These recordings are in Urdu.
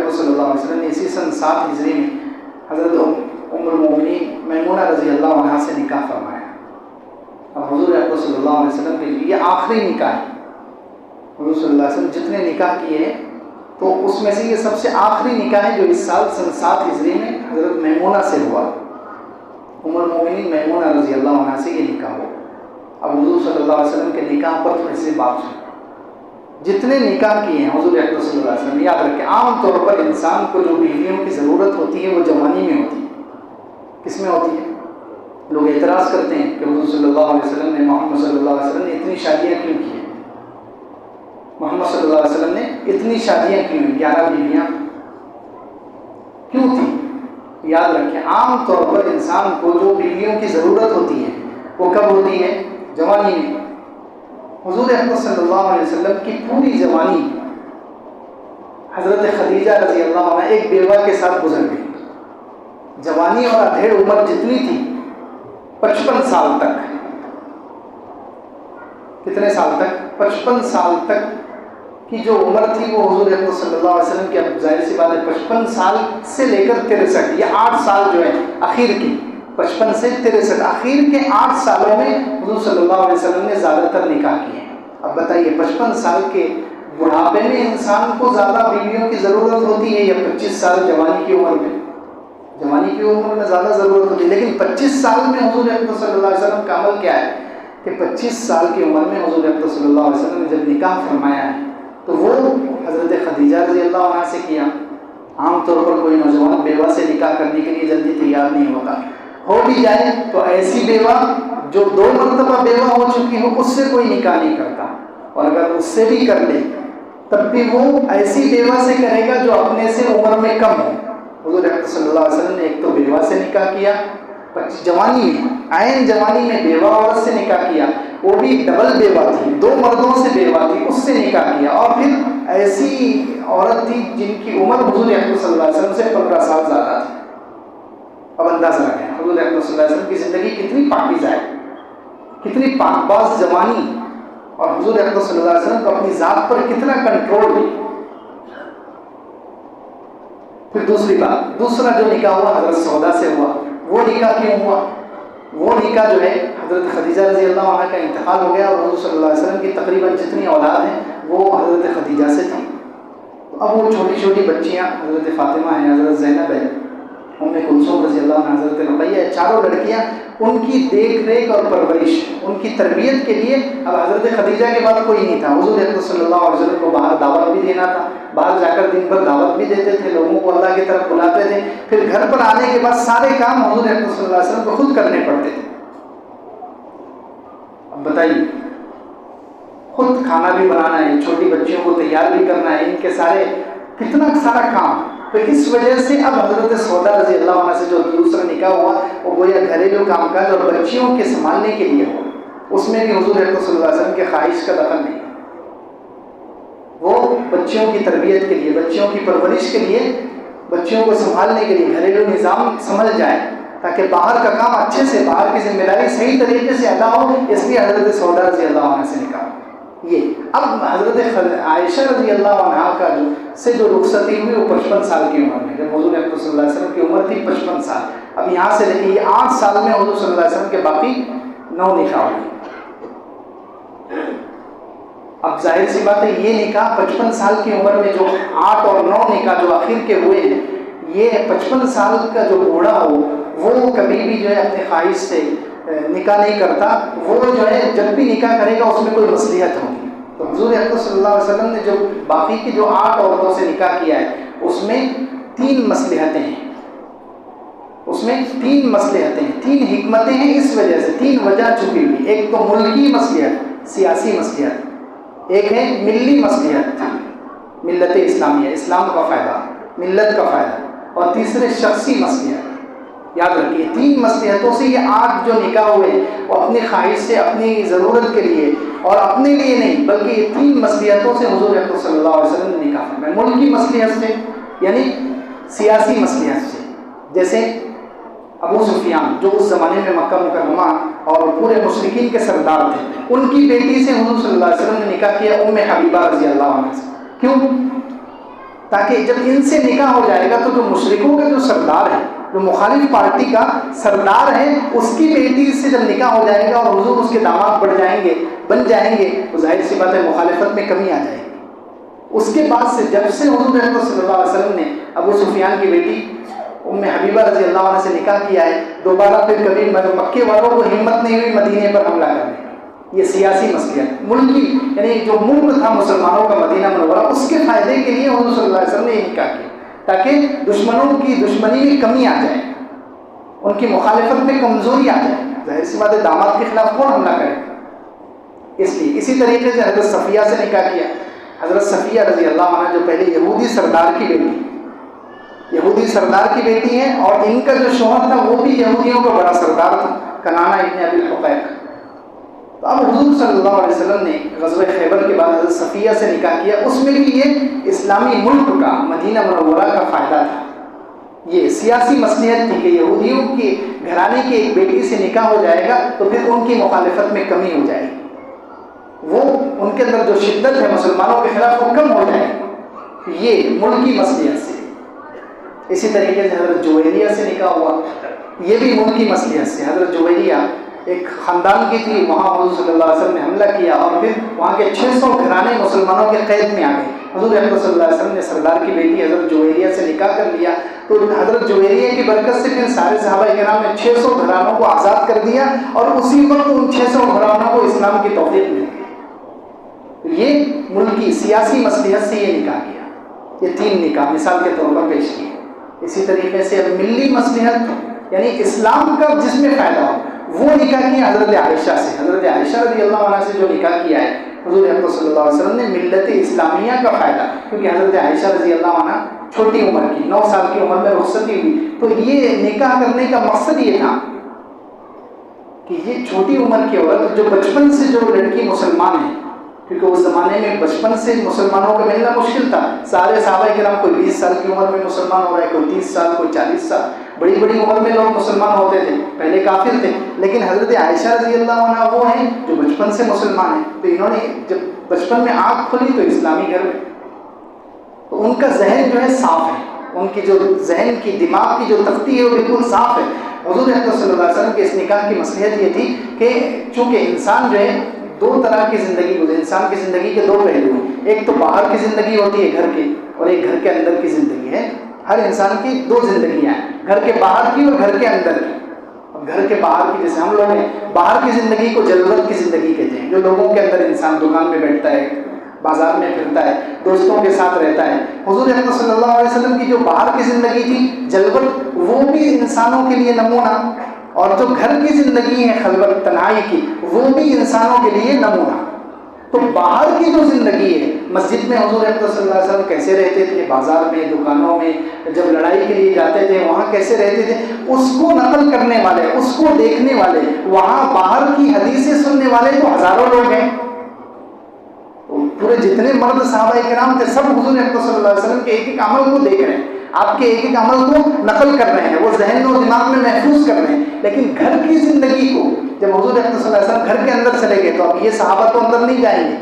اکرم صلی اللہ علیہ وسلم نے اسی سن 7 ہجری میں حضرت ام المومنین میمونہ رضی اللہ عنہا سے نکاح فرمایا. اب حضور اکرم صلی اللہ علیہ وسلم کے لیے یہ آخری نکاح ہے. حضور صلی اللہ علیہ وسلم جتنے نکاح کیے ہیں تو اس میں سے یہ سب سے آخری نکاح ہے جو اس سال سن 7 ہجری میں حضرت میمونہ سے ہوا. ام المومنین میمونہ رضی اللہ عنہا سے یہ نکاح ہوا. اب حضور صلی اللہ علیہ وسلم کے نکاح پر تھوڑی سی بات سنیں. جتنے نکاح کیے ہیں حضور اکرم صلی اللہ علیہ وسلم، یاد رکھیں عام طور پر انسان کو جو بیویوں کی ضرورت ہوتی ہے وہ جوانی میں ہوتی ہے. کس میں ہوتی ہے؟ لوگ اعتراض کرتے ہیں کہ حضور صلی اللہ علیہ وسلم نے محمد صلی اللہ علیہ وسلم نے اتنی شادیاں کیوں کی ہیں؟ محمد صلی اللہ علیہ وسلم نے اتنی شادیاں کیوں ہیں؟ 11 بیویاں کیوں تھیں؟ یاد رکھیں عام طور پر انسان کو جو بیویوں کی ضرورت ہوتی ہے وہ کب ہوتی ہے؟ جوانی میں. حضور اکرم صلی اللہ علیہ وسلم کی پوری جوانی حضرت خدیجہ رضی اللہ عنہ ایک بیوہ کے ساتھ گزر گئی. جوانی اور ادھیڑ عمر جتنی تھی 55 سال تک. کتنے سال تک؟ 55 سال تک کی جو عمر تھی وہ حضور اکرم صلی اللہ علیہ وسلم کی، اب ظاہر سی بات ہے 55 سال سے لے کر 63 یہ 8 سال جو ہے اخیر کی، 55 سے 63 اخیر کے 8 سالوں میں حضور صلی اللہ علیہ وسلم نے زیادہ تر نکاح کیے ہیں. اب بتائیے 55 سال کے بڑھاپے میں انسان کو زیادہ بیویوں کی ضرورت ہوتی ہے یا 25 سال جوانی کی عمر میں؟ جوانی کی عمر میں زیادہ ضرورت ہوتی ہے. لیکن 25 سال میں حضور اکرم صلی اللہ علیہ وسلم کا عمل کیا ہے کہ 25 سال کی عمر میں حضور اکرم صلی اللہ علیہ وسلم نے جب نکاح فرمایا ہے تو وہ حضرت خدیجہ رضی اللہ عنہ سے کیا. عام طور پر کوئی نوجوان بیوہ سے نکاح کرنے کے لیے جلدی تیار نہیں ہوتا. ہو بھی جائے تو ایسی بیوہ جو 2 مرتبہ بیوہ ہو چکی ہو اس سے کوئی نکاح نہیں کرتا، اور اگر اس سے بھی کر لے تب بھی وہ ایسی بیوہ سے کرے گا جو اپنے سے عمر میں کم ہو. حضور اکرم صلی اللہ علیہ وسلم نے ایک تو بیوہ سے نکاح کیا جوانی میں، عین جوانی میں بیوہ عورت سے نکاح کیا، وہ بھی ڈبل بیوہ تھی، 2 مردوں سے بیوہ تھی، اس سے نکاح کیا. اور پھر ایسی عورت تھی جن کی عمر حضور اکرم صلی اللہ علیہ وسلم سے 15 سال زیادہ تھی. اب اندازہ لگائیں حضور اکرم صلی اللہ علیہ وسلم کی زندگی کتنی پاکیزہ ہے، کتنی پاک باز جوانی، اور حضور اکرم صلی اللہ علیہ وسلم کو اپنی ذات پر کتنا کنٹرول ہے. پھر دوسری بات، دوسرا جو نکاح ہوا حضرت سودا سے ہوا. وہ نکاح کیوں ہوا؟ وہ نکاح جو ہے حضرت خدیجہ رضی اللہ عنہ کا انتقال ہو گیا اور حضور صلی اللہ علیہ وسلم کی تقریباً جتنی اولاد ہیں وہ حضرت خدیجہ سے تھی. اب وہ چھوٹی چھوٹی بچیاں حضرت فاطمہ ہیں، حضرت زینب ہے، ام کلثوم رضی اللہ عنہ، حضرت رقیہ، 4 لڑکیاں، ان کی دیکھ ریکھ اور پرورش، ان کی تربیت کے لیے اب حضرت خدیجہ کے بعد کوئی نہیں تھا. حضور اکرم صلی اللہ علیہ وسلم کو باہر دعوت بھی دینا تھا، باہر جا کر دن بھر دعوت بھی دیتے تھے، لوگوں کو اللہ کی طرف بلاتے تھے. پھر گھر پر آنے کے بعد سارے کام حضور اکرم صلی اللہ علیہ وسلم کو خود کرنے پڑتے تھے. اب بتائیے، خود کھانا بھی بنانا ہے، چھوٹی بچیوں کو تیار بھی کرنا ہے، ان کے سارے کتنا سارا کام. تو اس وجہ سے اب حضرت سودا رضی اللہ عنہ سے جو دوسرا نکاح ہوا وہ گویا گھریلو کام کاج اور بچیوں کے سنبھالنے کے لیے ہوا. اس میں بھی حضور اکرم صلی اللہ علیہ وسلم کے خواہش کا دخل نہیں. وہ بچیوں کی تربیت کے لیے، بچیوں کی پرورش کے لیے، بچیوں کو سنبھالنے کے لیے گھریلو نظام سنبھل جائے تاکہ باہر کا کام اچھے سے، باہر کی ذمہ داری صحیح طریقے سے ادا ہو. اس لیے حضرت سودا رضی اللہ عنہ سے نکاح. یہ اب حضرت عائشہ رضی اللہ عنہ کا جو رخصتی ہوئی وہ 55 سال کی عمر میں، جب حضور اکرم صلی اللہ علیہ وسلم کی عمر تھی 55 سال. اب یہاں سے دیکھیے یہ 8 سال میں حضور صلی اللہ علیہ وسلم کے باقی 9 نکاح ہوئے. اب ظاہر سی بات ہے یہ نکاح 55 سال کی عمر میں جو 8 اور 9 نکاح جو آخر کے ہوئے ہیں، یہ 55 سال کا جو بوڑھا ہو وہ کبھی بھی جو ہے اپنے خواہش سے نکاح نہیں کرتا. وہ جو ہے جب بھی نکاح کرے گا اس میں کوئی مصلحت ہوگی. تو حضور اکرم صلی اللہ علیہ وسلم نے جو باقی کی جو 8 عورتوں سے نکاح کیا ہے اس میں 3 مصلحتیں ہیں، اس میں 3 مصلحتیں ہیں، 3 حکمتیں ہیں. اس وجہ سے 3 وجہ چھپی ہوئی. ایک تو ملکی مصلحت، سیاسی مصلحت، ایک ہے ملی مصلحت، ملت اسلامیہ، اسلام کا فائدہ، ملت کا فائدہ، اور تیسرے شخصی مصلحت. یاد رکھیے 3 مصلحتوں سے یہ 8 جو نکاح ہوئے وہ اپنی خواہش سے، اپنی ضرورت کے لیے اور اپنے لیے نہیں بلکہ یہ 3 مصلحتوں سے حضور اکرم صلی اللہ علیہ وسلم نے نکاح فرمایا. ملکی مصلحت سے یعنی سیاسی مصلحت سے، جیسے ابو سفیان جو اس زمانے میں مکہ مکرمہ اور پورے مشرکین کے سردار تھے، ان کی بیٹی سے حضور صلی اللہ علیہ وسلم نے نکاح کیا ام حبیبہ رضی اللہ عنہ سے. کیوں؟ تاکہ جب ان سے نکاح ہو جائے گا تو جو مشرکوں کا جو سردار ہے، جو مخالف پارٹی کا سردار ہے، اس کی بیٹی سے جب نکاح ہو جائے گا اور حضور اس کے داماد بن جائیں گے تو ظاہر سی بات ہے مخالفت میں کمی آ جائے گی۔ اس کے بعد سے جب سے حضور اکرم صلی اللہ علیہ وسلم نے ابو سفیان کی بیٹی ام حبیبہ رضی اللہ عنہ سے نکاح کیا ہے، دوبارہ پھر کبھی مکے والوں کو ہمت نہیں ہوئی مدینے پر حملہ کرنے کی۔ یہ سیاسی مصلحت ملکی، یعنی جو ملک تھا مسلمانوں کا مدینہ منورہ، اس کے فائدے کے لیے حضور صلی اللہ علیہ وسلم نے یہ نکاح کیا تاکہ دشمنوں کی دشمنی میں کمی آ جائے، ان کی مخالفت میں کمزوری آ جائے۔ ظاہر سی بات ہے داماد کے خلاف کون حملہ کرے؟ اس لیے اسی طریقے سے حضرت صفیہ سے نکاح کیا۔ حضرت صفیہ رضی اللہ عنہ جو پہلے یہودی سردار کی بیٹی ہیں، اور ان کا جو شوہر تھا وہ بھی یہودیوں کا بڑا سردار تھا، کنانہ ابن ابی الحقیق۔ تو اب حضور صلی اللہ علیہ وسلم نے غزوہ خیبر کے بعد حضرت صفیہ سے نکاح کیا، اس میں بھی یہ اسلامی ملک کا، مدینہ منورہ کا فائدہ تھا۔ یہ سیاسی مصلحت تھی کہ یہودیوں کے گھرانے کی ایک بیٹی سے نکاح ہو جائے گا تو پھر ان کی مخالفت میں کمی ہو جائے گی، وہ ان کے اندر جو شدت ہے مسلمانوں کے خلاف وہ کم ہو جائے گی، یہ ملکی مصلحت سے۔ اسی طریقے سے حضرت جویریہ سے نکاح ہوا، یہ بھی ملکی مصلحت سے۔ حضرت جویریہ ایک خاندان کی تھی، وہاں حضور صلی اللہ علیہ وسلم نے حملہ کیا اور پھر وہاں کے 600 گھرانے مسلمانوں کے قید میں آ گئے۔ حضور اکرم صلی اللہ علیہ وسلم نے سردار کی بیٹی حضرت جویریہ سے نکاح کر لیا، تو حضرت جویریہ کی برکت سے پھر سارے صحابہ کرام نے 600 گھرانوں کو آزاد کر دیا، اور اسی وقت ان 600 گھرانوں کو اسلام کی توفیق مل گئی۔ یہ ملکی سیاسی مصلحت سے یہ نکاح کیا۔ یہ 3 نکاح مثال کے طور پر پیش کیے۔ اسی طریقے سے ملی مصلحت یعنی اسلام کا جس میں فائدہ ہو وہ نکاح کیا حضرت عائشہ سے۔ حضرت عائشہ رضی اللہ عنہ سے جو نکاح کیا ہے حضور اکرم صلی اللہ علیہ وسلم نے ملت اسلامیہ کا فائدہ، کیونکہ حضرت عائشہ رضی اللہ عنہ چھوٹی عمر کی 9 سال کی عمر میں رخصتی ہوئی، تو یہ نکاح کرنے کا مقصد یہ تھا کہ یہ چھوٹی عمر کی عورت جو بچپن سے جو لڑکی مسلمان ہے، کیونکہ اس زمانے میں بچپن سے مسلمانوں کا ملنا مشکل تھا، سارے صحابہ کرام کوئی 20 سال کی عمر میں مسلمان ہو رہا ہے، کوئی 30 سال، کوئی 40 سال، بڑی بڑی عمر میں لوگ مسلمان ہوتے تھے، پہلے کافر تھے، لیکن حضرت عائشہ رضی اللہ عنہ وہ ہیں جو بچپن سے مسلمان ہیں، تو انہوں نے جب بچپن میں آنکھ کھلی تو اسلامی گھر میں، تو ان کا ذہن جو ہے صاف ہے، ان کی جو ذہن کی دماغ کی جو تختی ہے وہ بالکل صاف ہے۔ حضور اکرم صلی اللہ علیہ وسلم کے اس نکاح کی مصلحت یہ تھی کہ چونکہ انسان جو ہے 2 طرح کی زندگی گزرے، انسان کی زندگی کے 2 پہلو ہیں، ایک تو باہر کی زندگی ہوتی ہے گھر کے، اور ایک گھر کے اندر کی زندگی ہے۔ ہر انسان کی 2 زندگیاں ہیں، گھر کے باہر کی اور گھر کے اندر کی۔ گھر کے باہر کی جیسے ہم لوگ ہیں، باہر کی زندگی کو جلوت کی زندگی کہتے ہیں، جو لوگوں کے اندر انسان دکان میں بیٹھتا ہے، بازار میں پھرتا ہے، دوستوں کے ساتھ رہتا ہے۔ حضور اکرم صلی اللہ علیہ وسلم کی جو باہر کی زندگی تھی جلوت، وہ بھی انسانوں کے لیے نمونہ، اور جو گھر کی زندگی ہے خلوت تنہائی کی، وہ بھی انسانوں کے لیے نمونہ۔ تو باہر کی جو زندگی ہے، مسجد میں حضور اکرم صلی اللہ علیہ وسلم کیسے رہتے تھے، بازار میں، دکانوں میں، جب لڑائی کے لیے جاتے تھے وہاں کیسے رہتے تھے، اس کو نقل کرنے والے، اس کو دیکھنے والے، وہاں باہر کی حدیثیں سننے والے تو ہزاروں لوگ ہیں۔ پورے جتنے مرد صحابہ کرام تھے سب حضور اکرم صلی اللہ علیہ وسلم کے ایک ایک عمل کو دیکھ رہے ہیں، آپ کے ایک ایک عمل کو نقل کر رہے ہیں، وہ ذہن و دماغ میں محفوظ کر رہے ہیں۔ لیکن گھر کی زندگی کو جب حضور اکرم صلی اللہ علیہ وسلم گھر کے اندر چلے گئے تو اب یہ صحابہ تو اندر نہیں جائیں گے،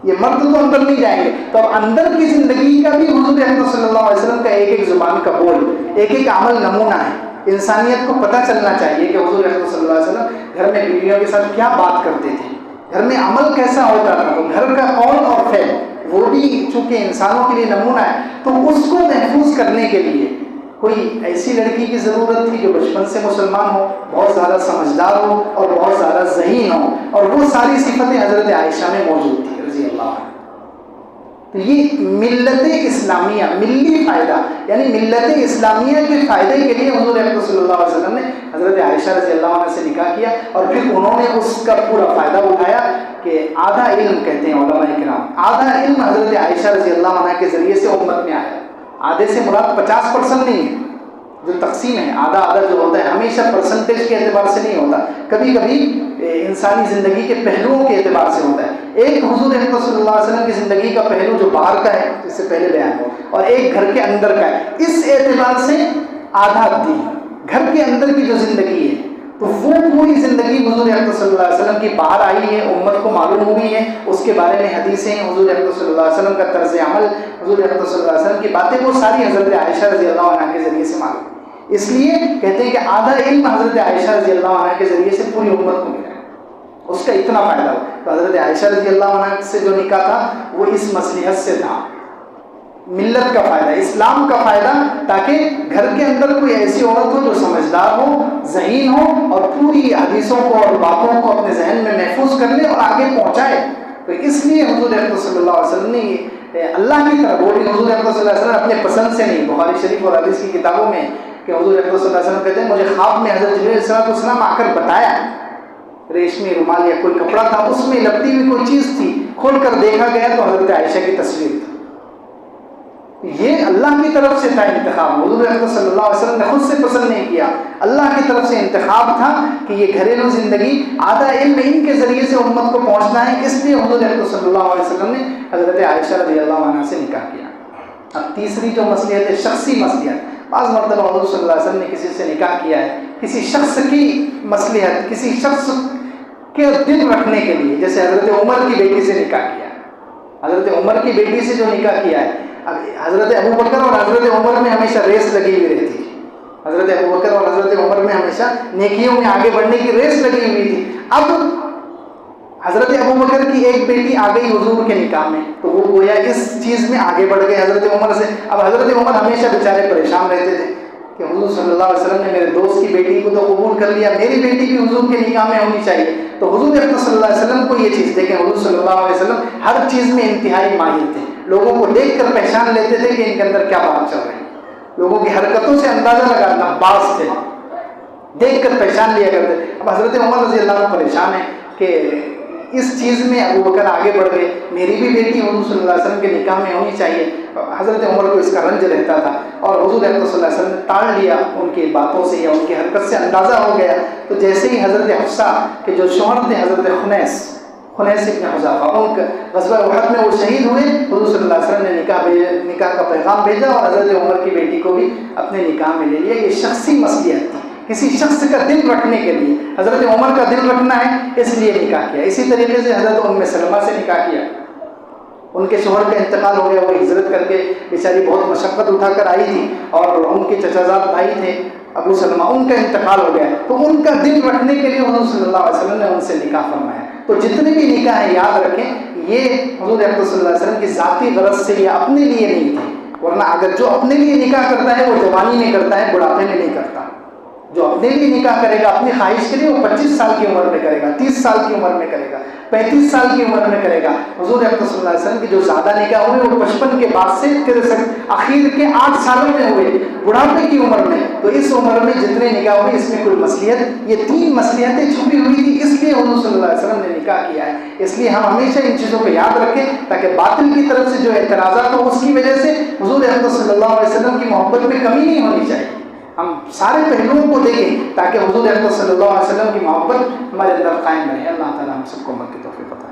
یہ مرد تو اندر نہیں جائیں گے، تو اب اندر کی زندگی کا بھی حضور اکرم صلی اللہ علیہ وسلم کا ایک ایک زبان کا بول، ایک ایک عمل نمونہ ہے۔ انسانیت کو پتہ چلنا چاہیے کہ حضور اکرم صلی اللہ علیہ وسلم گھر میں بیویوں کے ساتھ کیا بات کرتے تھے، گھر میں عمل کیسا ہوتا تھا۔ تو گھر کا قول اور فعل وہ بھی چونکہ انسانوں کے لیے نمونہ ہے، تو اس کو محفوظ کرنے کے لیے کوئی ایسی لڑکی کی ضرورت تھی جو بچپن سے مسلمان ہو، بہت زیادہ سمجھدار ہو اور بہت زیادہ ذہین ہو، اور وہ ساری صفتیں حضرت عائشہ میں موجود تھی رضی اللہ عنہ۔ تو یہ ملت اسلامیہ، ملی فائدہ، یعنی ملت اسلامیہ کے فائدے کے لیے حضور اکرم صلی اللہ علیہ وسلم نے حضرت عائشہ رضی اللہ عنہ سے نکاح کیا، اور پھر انہوں نے اس کا پورا فائدہ اٹھایا کہ آدھا علم کہتے ہیں علماء کرام، آدھا علم حضرت عائشہ رضی اللہ عنہ کے ذریعے سے امت میں آیا۔ آدھے سے مراد 50% نہیں ہے، جو تقسیم ہے آدھا آدھا جو ہوتا ہے ہمیشہ پرسنٹیج کے اعتبار سے نہیں ہوتا، کبھی کبھی انسانی زندگی کے پہلوؤں کے اعتبار سے ہوتا ہے۔ ایک حضور اکرم صلی اللہ علیہ وسلم کی زندگی کا پہلو جو باہر کا ہے جس سے پہلے بیان ہو، اور ایک گھر کے اندر کا ہے، اس اعتبار سے آدھا دی گھر کے اندر کی جو زندگی ہے، تو وہ پوری زندگی حضور اکرم صلی اللہ علیہ وسلم کی باہر آئی ہے، امت کو معلوم ہوئی ہے، اس کے بارے میں حدیثیں، حضور اکرم صلی اللہ علیہ وسلم کا طرز عمل، حضور اکرم صلی اللہ علیہ وسلم کی باتیں، وہ ساری حضرت عائشہ رضی اللہ عنہ کے ذریعے سے معلوم۔ اس لیے کہتے ہیں کہ آدھا علم حضرت عائشہ رضی اللہ عنہ کے ذریعے سے پوری امت کو ملا ہے، اس کا اتنا فائدہ ہوا۔ تو حضرت عائشہ رضی اللہ عنہ سے جو نکاح تھا وہ اس مصلحت سے تھا، ملت کا فائدہ، اسلام کا فائدہ، تاکہ گھر کے اندر کوئی ایسی عورت ہو جو سمجھدار ہو، ذہین ہو، اور پوری حدیثوں کو اور باتوں کو اپنے ذہن میں محفوظ کر لے اور آگے پہنچائے۔ تو اس لیے حضور اکرم صلی اللہ علیہ وسلم نے اللہ کی طرف، وہ بھی حضور اکرم صلی اللہ علیہ وسلم اپنے پسند سے نہیں، بخاری شریف اور حدیث کی کتابوں میں کہ حضور اکرم صلی اللہ علیہ وسلم کہتے ہیں مجھے خواب میں حضرت جبرائیل علیہ السلام آ کر بتایا، ریشمی رومال یا کوئی کپڑا تھا، اس میں لپٹی ہوئی کوئی چیز تھی، کھول کر دیکھا گیا تو حضرت عائشہ کی تصویر تھی۔ یہ اللہ کی طرف سے تھا انتخاب، حضور اکرم صلی اللہ علیہ وسلم نے خود سے پسند نہیں کیا، اللہ کی طرف سے انتخاب تھا کہ یہ گھریلو زندگی آدھا علم ان کے ذریعے سے امت کو پہنچنا ہے، اس لیے حضور اکرم صلی اللہ علیہ وسلم نے حضرت عائشہ رضی اللہ عنہ سے نکاح کیا۔ اب تیسری جو مصلحت ہے، شخصی مصلحت، بعض مرتبہ حضور صلی اللہ علیہ وسلم نے کسی سے نکاح کیا ہے کسی شخص کی مصلحت، کسی شخص کے دل رکھنے کے لیے، جیسے حضرت عمر کی بیٹی سے نکاح کیا ہے، حضرت عمر کی بیٹی سے جو نکاح کیا ہے، حضرت ابو بکر اور حضرت عمر میں ہمیشہ ریس لگی ہوئی رہتی تھی، حضرت ابو بکر اور حضرت عمر میں ہمیشہ نیکیوں میں آگے بڑھنے کی ریس لگی ہوئی تھی۔ اب حضرت ابو بکر کی ایک بیٹی آ گئی حضور کے نکاح میں، تو وہ گویا اس چیز میں آگے بڑھ گئے حضرت عمر سے۔ اب حضرت عمر ہمیشہ بیچارے پریشان رہتے تھے کہ حضور صلی اللہ علیہ وسلم نے میرے دوست کی بیٹی کو تو قبول کر لیا، میری بیٹی بھی حضور کے نکاح میں ہونی چاہیے۔ تو حضور اکرم صلی اللہ علیہ وسلم کو یہ چیز دیکھیں، حضور صلی اللہ علیہ وسلم ہر چیز میں انتہائی ماہر تھے، لوگوں کو دیکھ کر پہچان لیتے تھے کہ ان کے اندر کیا بات چل رہی ہے، لوگوں کی حرکتوں سے اندازہ لگانا، باز تھے، دیکھ کر پہچان لیا کرتے۔ اب حضرت عمر رضی اللہ عنہ پریشان ہیں کہ اس چیز میں ابو بکر آگے بڑھ گئے، میری بھی بیٹی حضور صلی اللہ علیہ وسلم کے نکاح میں ہونی چاہیے۔ حضرت عمر کو اس کا رنج رہتا تھا، اور حضور اکرم صلی اللہ علیہ وسلم نے ٹال لیا، ان کی باتوں سے یا ان کی حرکت سے اندازہ ہو گیا۔ تو جیسے ہی حضرت حفصہ کے جو شوہر تھے حضرت خنیس ابن حذافہ، ان کا غزوہ احد میں وہ شہید ہوئے، حضور صلی اللہ علیہ وسلم نے نکاح کا پیغام بھیجا اور حضرت عمر کی بیٹی کو بھی اپنے نکاح میں لے لیا۔ یہ شخصی مصلحت تھی، کسی شخص کا دل رکھنے کے لیے، حضرت عمر کا دل رکھنا ہے اس لیے نکاح کیا۔ اسی طریقے سے حضرت ام سلمہ سے نکاح کیا، ان کے شوہر کا انتقال ہو گیا، وہ ہجرت کر کے بیچاری بہت مشقت اٹھا کر آئی تھی، اور ان کے چچا زاد بھائی تھے ابو سلمہ، ان کا انتقال ہو گیا، تو ان کا دل رکھنے کے لیے حضور صلی اللہ علیہ وسلم نے ان سے نکاح فرمایا۔ تو جتنے بھی نکاح ہیں یاد رکھیں یہ حضور اکرم صلی اللہ علیہ وسلم کی ذاتی غرض سے، یا اپنے لیے نہیں تھی، ورنہ اگر جو اپنے لیے نکاح کرتا ہے وہ جوانی میں کرتا ہے، بڑھاپے میں نہیں کرتا۔ جو اپنے لیے نکاح کرے گا اپنی خواہش کے لیے، وہ 25 سال کی عمر میں کرے گا، 30 سال کی عمر میں کرے گا، 35 سال کی عمر میں کرے گا۔ حضور اکرم صلی اللہ علیہ وسلم کی جو زیادہ نکاح ہوئے وہ 55 کے بعد سے 63 اخیر کے 8 سالوں میں ہوئے، بڑھاپے کی عمر میں۔ تو اس عمر میں جتنے نکاح ہوئے اس میں کوئی مصلحت، یہ 3 مصلحتیں چھپی ہوئی تھی، اس لیے حضور صلی اللہ علیہ وسلم نے نکاح کیا ہے۔ اس لیے ہم ہمیشہ ان چیزوں کو یاد رکھیں تاکہ باطل کی طرف سے جو اعتراضات ہو اس کی وجہ سے حضور اکرم صلی اللہ علیہ وسلم کی محبت میں کمی نہیں ہونی چاہیے۔ ہم سارے پہلوؤں کو دیکھیں تاکہ حضور اکرم صلی اللہ علیہ وسلم کی محبت ہمارے اندر قائم رہے۔ اللہ تعالیٰ ہم سب کو امت کی توفیق عطا کرے۔